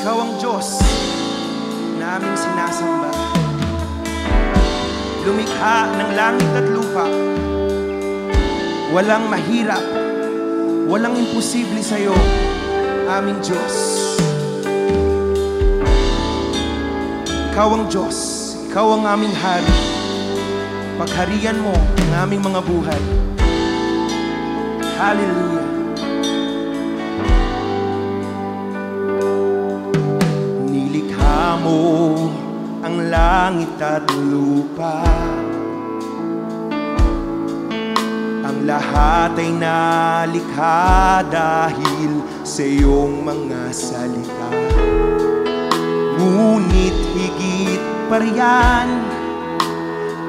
Ikaw ang Diyos na aming sinasamba. Lumikha ng langit at lupa. Walang mahirap, walang imposible sa'yo, aming Diyos. Ikaw ang Diyos, ikaw ang aming hari. Pagharian mo ang aming mga buhay. Hallelujah. Nilikha mo ang langit at lupa. Ang lahat ay nalikha dahil sa iyong mga salita. Ngunit higit pa riyan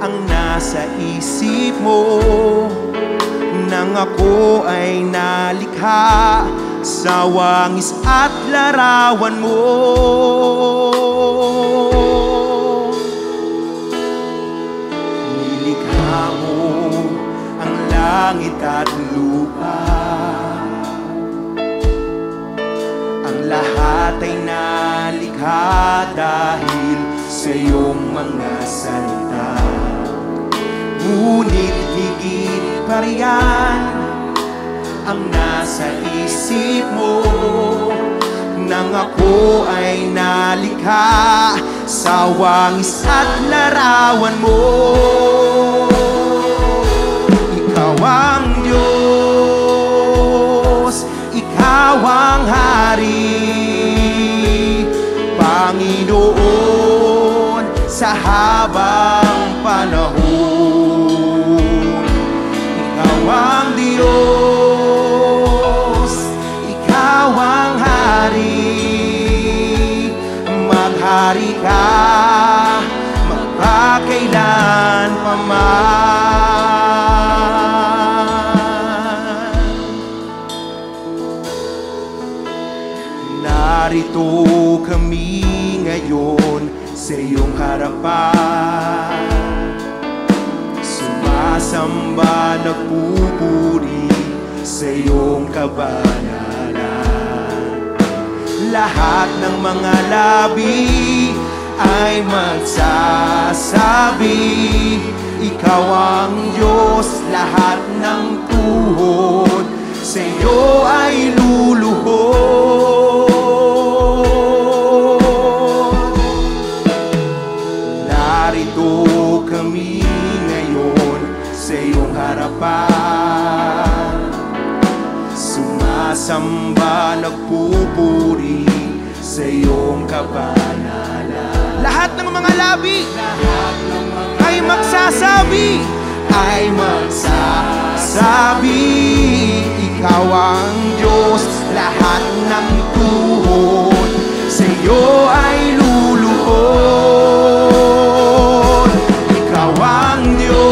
ang nasa isip mo, nang ako ay nalikha sa wangis at larawan mo. Nilikha mo ang langit at lupa. Ang lahat ay nalikha dahil sa iyong mga salita. Ngunit higit pa riyan ang nasa isip mo, nang ako ay nalikha sa wangis at larawan mo. Ikaw ang Diyos, ikaw ang hari, Panginoon sa habang panahon. Ikaw ang Diyos, ikaw ang hari, maghari ka magpakailan pa man. Narito kami ngayon sa iyong harapan, sumasamba, nagpupuri sa iyong kabanalan. Lahat ng mga labi ay magsasabi, ikaw ang Diyos. Lahat ng tuhod sa iyo ay luluhod. Narito kami ngayon sa iyong harapan, sumasamba, nagpupuri sa iyong kabanalan. Lahat ng mga labi ay magsasabi, ikaw ang Diyos. Lahat ng tuhod sa iyo ay luluhod. Ikaw ang Diyos,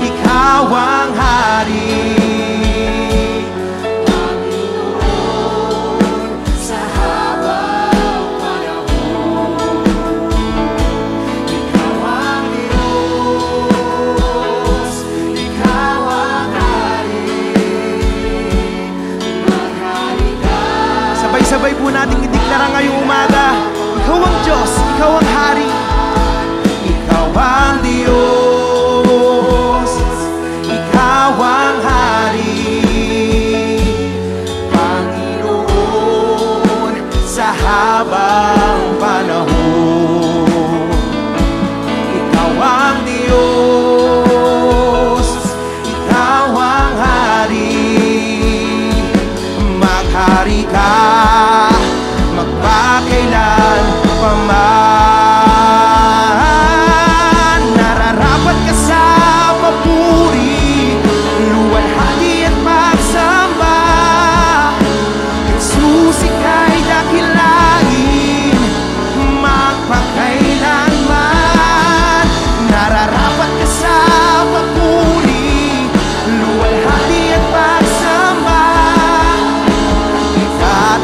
ikaw ang hari, Panginoon sa habang panahon. Ikaw ang Diyos, ikaw ang hari, maghari ka. Sabay-sabay po nating ideklara ngayong umaga, ikaw ang Diyos, ikaw ang hari, ikaw ang Diyos, ikaw ang hari, Panginoon sa habang panahon. Ikaw ang Diyos, ikaw ang hari, maghari ka magpakailan pa man. Nararapat ka sa papuri, luwalhati at pagsamba. Jesus, ika'y dakilain magpakailanman. Nararapat ka sa papuri, luwalhati at pagsamba. Ika'y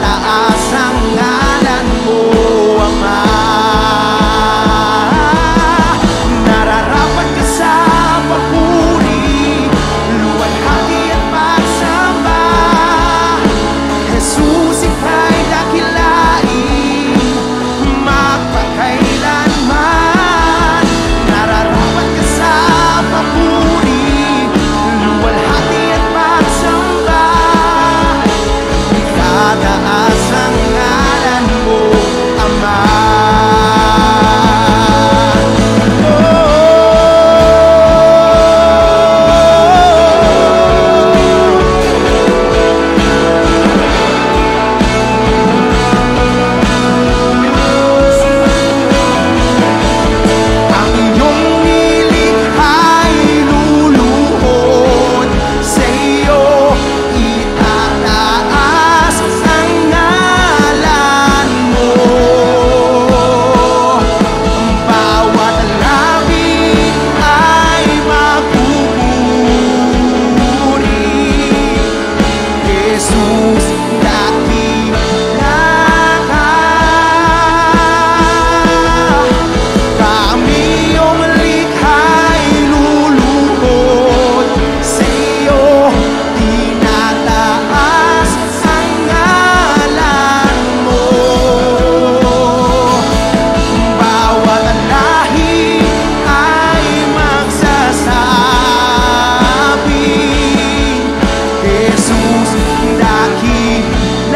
Jesus, dakilahan.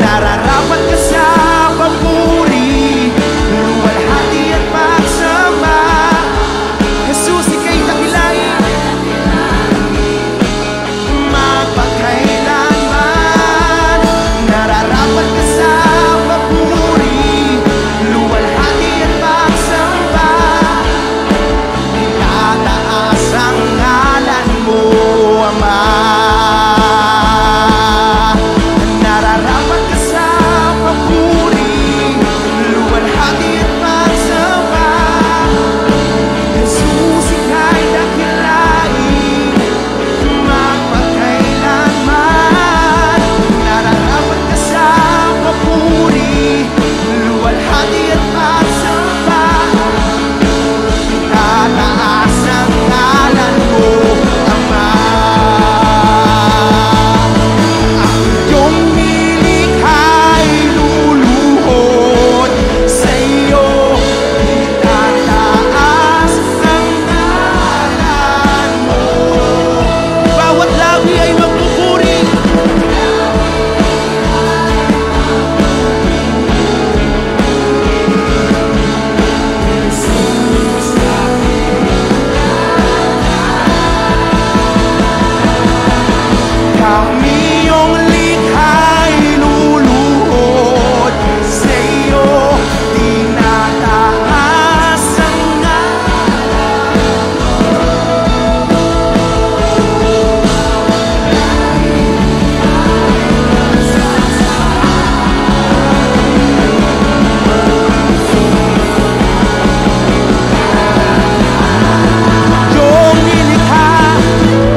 Nararapat ka sa papuri, luwalhati at pagsamba. Jesus, ika'y dakilain magpakailanman. Nararapat ka sa papuri, luwalhati at pagsamba. Itataas ang ngalan mo, Ama. Nararapat ka sa papuri, luwalhati at pagsamba. Jesus, ika'y dakilain magpakailanman. Nararapat ka sa papuri, luwalhati at pagsamba. Itataas ang ngalan mo, Ama. Ang iyong nilikha'y luluhod sa iyo. Itataas ang ngalan mo. Bawat labi ay magpupuri. Kami iyong likha'y luluhod sa iyo. Tinataas ang ngalan. Iyong nilikha,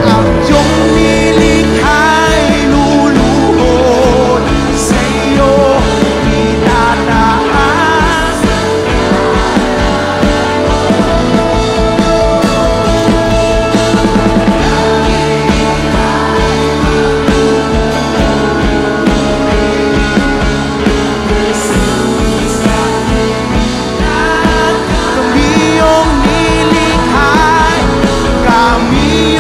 ang iyong nilikha'y luluhod sa iyo. Itataas. Kami iyong nilikha, kami